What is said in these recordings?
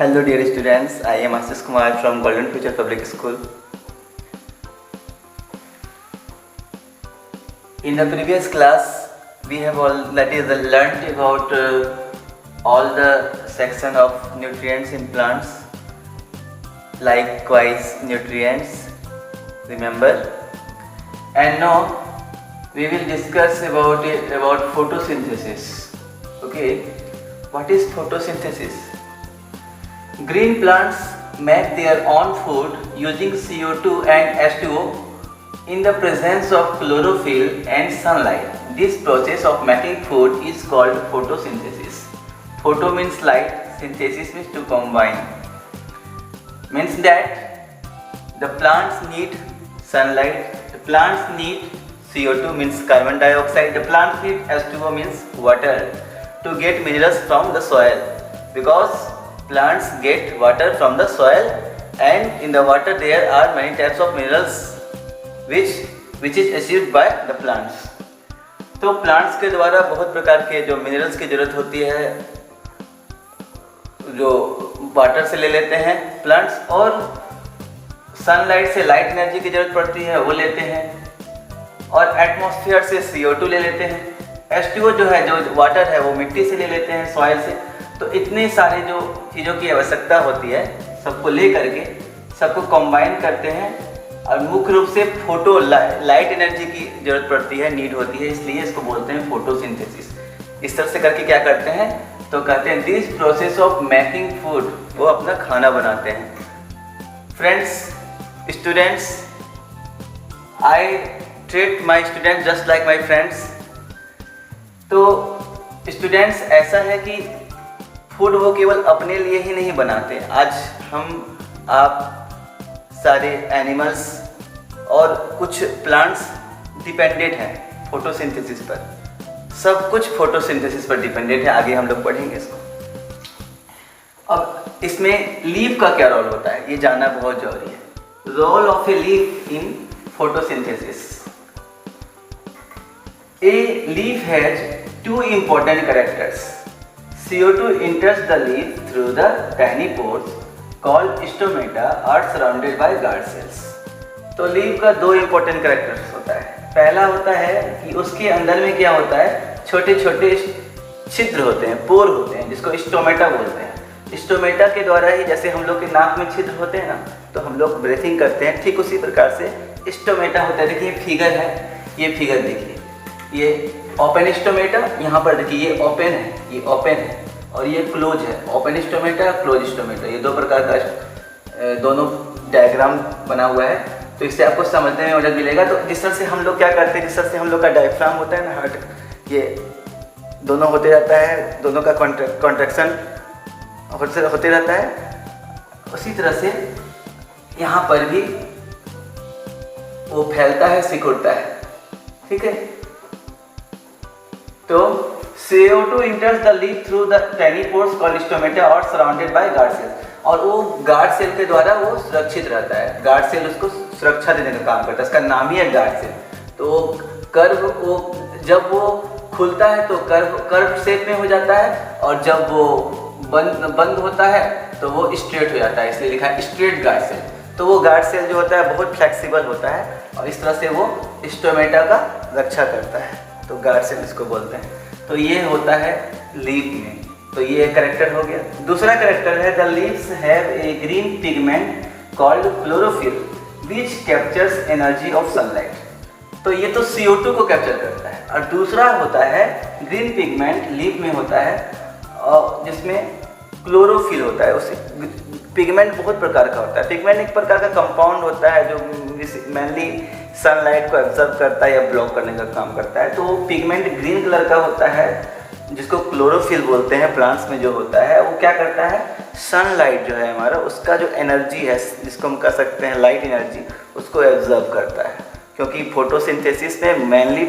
Hello dear students, I am Ashish Kumar from Golden Future Public School. In the previous class, we have already learnt about all the section of nutrients in plants, likewise nutrients, remember. And now we will discuss about photosynthesis. Okay, what is photosynthesis? Green plants make their own food using CO2 and H2O in the presence of chlorophyll and sunlight. This process of making food is called photosynthesis. Photo means light, synthesis means to combine. Means that the plants need sunlight, the plants need CO2 means carbon dioxide, the plants need H2O means water to get minerals from the soil, because plants get water from the soil, and in the water there are many types of minerals which is achieved by the plants. तो plants के द्वारा बहुत प्रकार के जो minerals की जरूरत होती है जो वाटर से ले लेते हैं प्लांट्स, और सनलाइट से लाइट एनर्जी की जरूरत पड़ती है वो लेते हैं, और एटमॉस्फेयर से CO2 ले लेते हैं, H2O जो है जो वाटर है वो मिट्टी से ले लेते हैं, सॉइल से। तो इतने सारे जो चीज़ों की आवश्यकता होती है सबको ले करके सबको कंबाइन करते हैं, और मुख्य रूप से फोटो लाइट एनर्जी की जरूरत पड़ती है, नीड होती है, इसलिए इसको बोलते हैं फोटोसिंथेसिस। इस तरह से करके क्या करते हैं तो कहते हैं this process of making food, वो अपना खाना बनाते हैं। Friends, students, I treat my students just like my friends. तो स्टूडेंट्स, ऐसा है कि फूड वो केवल अपने लिए ही नहीं बनाते। आज हम आप सारे एनिमल्स और कुछ प्लांट्स डिपेंडेंट हैं फोटोसिंथेसिस पर, सब कुछ फोटोसिंथेसिस पर डिपेंडेंट है। आगे हम लोग पढ़ेंगे इसको। अब इसमें लीफ का क्या रोल होता है ये जानना बहुत जरूरी है। Role of a leaf in photosynthesis. A leaf has two important characters. CO2 enters the leaf through the tiny pores called stomata are surrounded by guard cells। तो लीफ का दो इंपॉर्टेंट कैरेक्टर्स होता है। पहला होता है कि उसके अंदर में क्या होता है, छोटे छोटे छिद्र होते हैं, पोर होते हैं, जिसको स्टोमेटा बोलते हैं। स्टोमेटा के द्वारा ही, जैसे हम लोग के नाक में छिद्र होते हैं ना, तो हम लोग ब्रीथिंग करते हैं, ठीक उसी प्रकार से स्टोमेटा होता है। देखिए फिगर है, ये फिगर देखिए, ये ओपन स्टोमेटा, यहाँ पर देखिए ये ओपन है, ये ओपन है, और ये क्लोज है। ओपन स्टोमेटा, क्लोज स्टोमेटा, ये दो प्रकार का दोनों डायग्राम बना हुआ है। तो इससे आपको समझने में मदद मिलेगा। तो जिस तरह से हम लोग क्या करते हैं, जिस तरह से हम लोग का डायफ्राम होता है ना, हार्ट, ये दोनों होते रहता है, दोनों का कॉन्ट्रैक्शन होते रहता है, उसी तरह से यहाँ पर भी वो फैलता है, सिकुड़ता है, ठीक है। तो CO2 enters the leaf through the tiny pores called stomata or surrounded by guard cells, और वो गार्ड सेल के द्वारा वो सुरक्षित रहता है। गार्ड सेल उसको सुरक्षा देने का काम करता है, इसका नाम ही है गार्ड सेल। तो कर्व, वो जब वो खुलता है तो कर्व शेप में हो जाता है, और जब वो बंद होता है तो वो स्ट्रेट हो जाता है, इसलिए लिखा है स्ट्रेट गार्ड सेल। तो वो गार्ड सेल जो होता है बहुत फ्लेक्सिबल होता है, और इस तरह से वो स्टोमेटा का रक्षा करता है, तो गार्ड सेल इसको बोलते हैं। तो ये होता है लीफ में। तो ये कैरेक्टर हो गया। दूसरा कैरेक्टर है the leaves have a green pigment called chlorophyll which captures energy of sunlight. तो ये तो CO2 को कैप्चर करता है, और दूसरा होता है ग्रीन पिगमेंट लीफ में होता है, और जिसमें क्लोरोफिल होता है। उसे पिगमेंट बहुत प्रकार का होता है। पिगमेंट एक प्रकार का कंपाउंड होता है जो मेनली सनलाइट को एब्जॉर्ब करता है या ब्लॉक करने का काम करता है। तो वो पिगमेंट ग्रीन कलर का होता है, जिसको क्लोरोफिल बोलते हैं। प्लांट्स में जो होता है वो क्या करता है, सनलाइट जो है हमारा, उसका जो एनर्जी है, जिसको हम कह सकते हैं लाइट एनर्जी, उसको एब्जॉर्ब करता है। क्योंकि फोटोसिंथेसिस में मेनली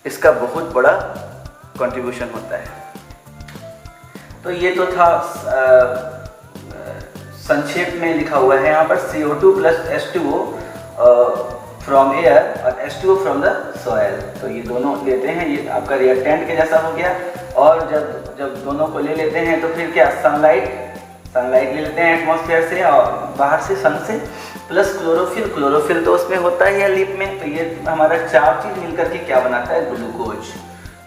इसका बहुत बड़ा कंट्रीब्यूशन होता है। तो ये तो था संक्षेप में लिखा हुआ है यहाँ पर CO2 plus H2O from air और H2O फ्रॉम द सॉयल। तो ये दोनों लेते हैं, ये आपका रिएक्टेंट के जैसा हो गया। और जब दोनों को ले लेते हैं तो फिर क्या, सनलाइट सनलाइट ले लेते हैं एटमॉस्फेयर से और बाहर से, सन से, प्लस क्लोरोफिल। क्लोरोफिल तो उसमें होता ही है लीफ में। तो ये हमारा चार चीज़ मिलकर के क्या बनाता है, ग्लूकोज,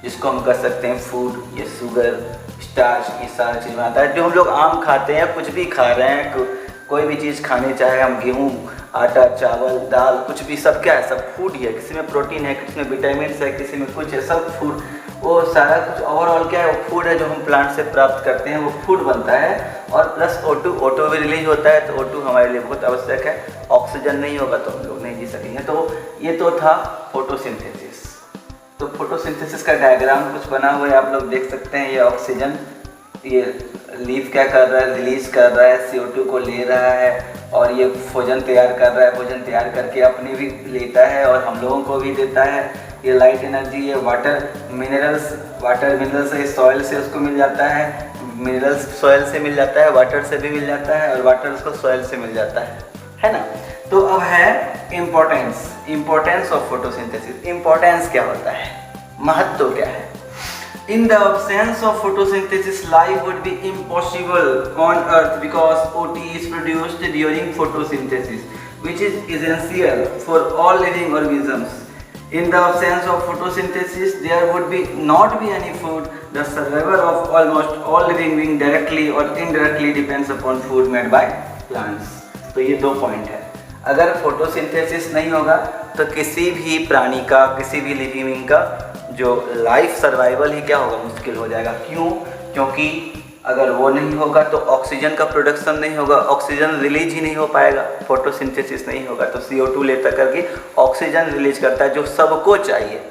जिसको हम कर सकते हैं फूड, ये शुगर, स्टार्च, ये सारी चीज़ बनाता है। जो हम लोग आम खाते हैं, कुछ भी खा रहे हैं, कोई भी चीज़ खाने, चाहे हम गेहूँ, आटा, चावल, दाल, कुछ भी, सब क्या है, सब फूड ही है। किसी में प्रोटीन है, किसी में विटामिन है, किसी में कुछ है, सब फूड, वो सारा कुछ ओवरऑल क्या है, वो फूड है जो हम प्लांट से प्राप्त करते हैं, वो फूड बनता है। और प्लस O2 भी रिलीज होता है, तो O2 हमारे लिए बहुत आवश्यक है। ऑक्सीजन नहीं होगा तो हम लोग नहीं जी सकेंगे। तो ये तो था फोटोसिंथेसिस। तो फोटोसिंथेसिस का डायग्राम कुछ बना हुआ है, आप लोग देख सकते हैं। ये ऑक्सीजन, ये लीफ क्या कर रहा है, रिलीज कर रहा है, CO2 को ले रहा है, और ये भोजन तैयार कर रहा है। भोजन तैयार करके अपनी भी लेता है और हम लोगों को भी देता है। ये लाइट एनर्जी, ये वाटर मिनरल्स ये सॉइल से उसको मिल जाता है, मिनरल्स सॉइल से मिल जाता है, वाटर से भी मिल जाता है, और वाटर उसको सॉइल से मिल जाता है ना। तो अब है इम्पोर्टेंस ऑफ फोटोसिंथेसिस। इम्पोर्टेंस क्या होता है, महत्व क्या है। In the absence of photosynthesis, life would be impossible on Earth because O2 is produced during photosynthesis, which is essential for all living organisms. In the absence of photosynthesis, there would not be any food. The survival of almost all living beings directly or indirectly depends upon food made by plants. तो ये दो point है। अगर photosynthesis नहीं होगा तो किसी भी प्राणी का, किसी भी लिविंग बीइंग का जो लाइफ सर्वाइवल ही क्या होगा, मुश्किल हो जाएगा। क्यों? क्योंकि अगर वो नहीं होगा तो ऑक्सीजन का प्रोडक्शन नहीं होगा, ऑक्सीजन रिलीज ही नहीं हो पाएगा। फोटोसिंथेसिस नहीं होगा तो CO2 लेता करके ऑक्सीजन रिलीज करता है, जो सबको चाहिए।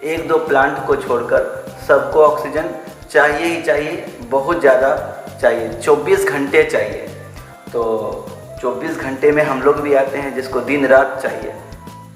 एक दो प्लांट को छोड़कर सबको ऑक्सीजन चाहिए ही चाहिए, बहुत ज़्यादा चाहिए, 24 घंटे चाहिए। तो 24 घंटे में हम लोग भी आते हैं, जिसको दिन रात चाहिए,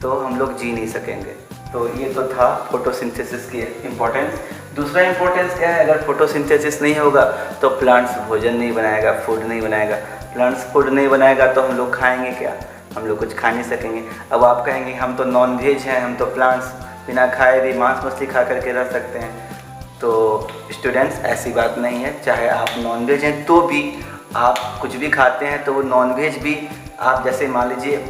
तो हम लोग जी नहीं सकेंगे। तो ये तो था फोटोसिंथेसिस की इम्पोर्टेंस। दूसरा इम्पोर्टेंस क्या है, अगर फोटोसिंथेसिस नहीं होगा तो प्लांट्स भोजन नहीं बनाएगा, फूड नहीं बनाएगा। प्लांट्स फूड नहीं बनाएगा तो हम लोग खाएंगे क्या, हम लोग कुछ खा नहीं सकेंगे। अब आप कहेंगे हम तो नॉन वेज हैं, हम तो प्लांट्स बिना खाए भी मांस मछली खा करके रह सकते हैं। तो स्टूडेंट्स, ऐसी बात नहीं है। चाहे आप नॉन वेज हैं तो भी आप कुछ भी खाते हैं, तो वो नॉन वेज भी आप, जैसे मान लीजिए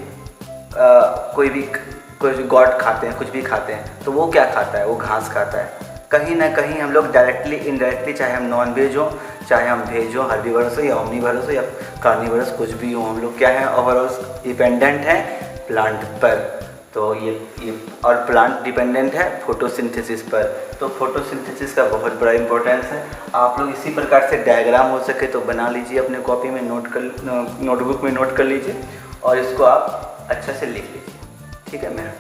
कोई गॉड खाते हैं, कुछ भी खाते हैं, तो वो क्या खाता है, वो घास खाता है। कहीं ना कहीं हम लोग डायरेक्टली इनडायरेक्टली, चाहे हम नॉन वेज हो, चाहे हम वेज हो, हर्बीवरस हो या ओमनीवरस हो या कार्निवरस, कुछ भी हो, हम लोग क्या है, ओवरऑल डिपेंडेंट है प्लांट पर। तो ये और प्लांट डिपेंडेंट है फोटोसिंथेसिस पर। तो फोटोसिंथेसिस का बहुत बड़ा इंपॉर्टेंस है। आप लोग इसी प्रकार से डायग्राम हो सके तो बना लीजिए, अपने कॉपी में नोटबुक में नोट कर लीजिए, और इसको आप अच्छे से लिख लीजिए। ठीक है मेरा।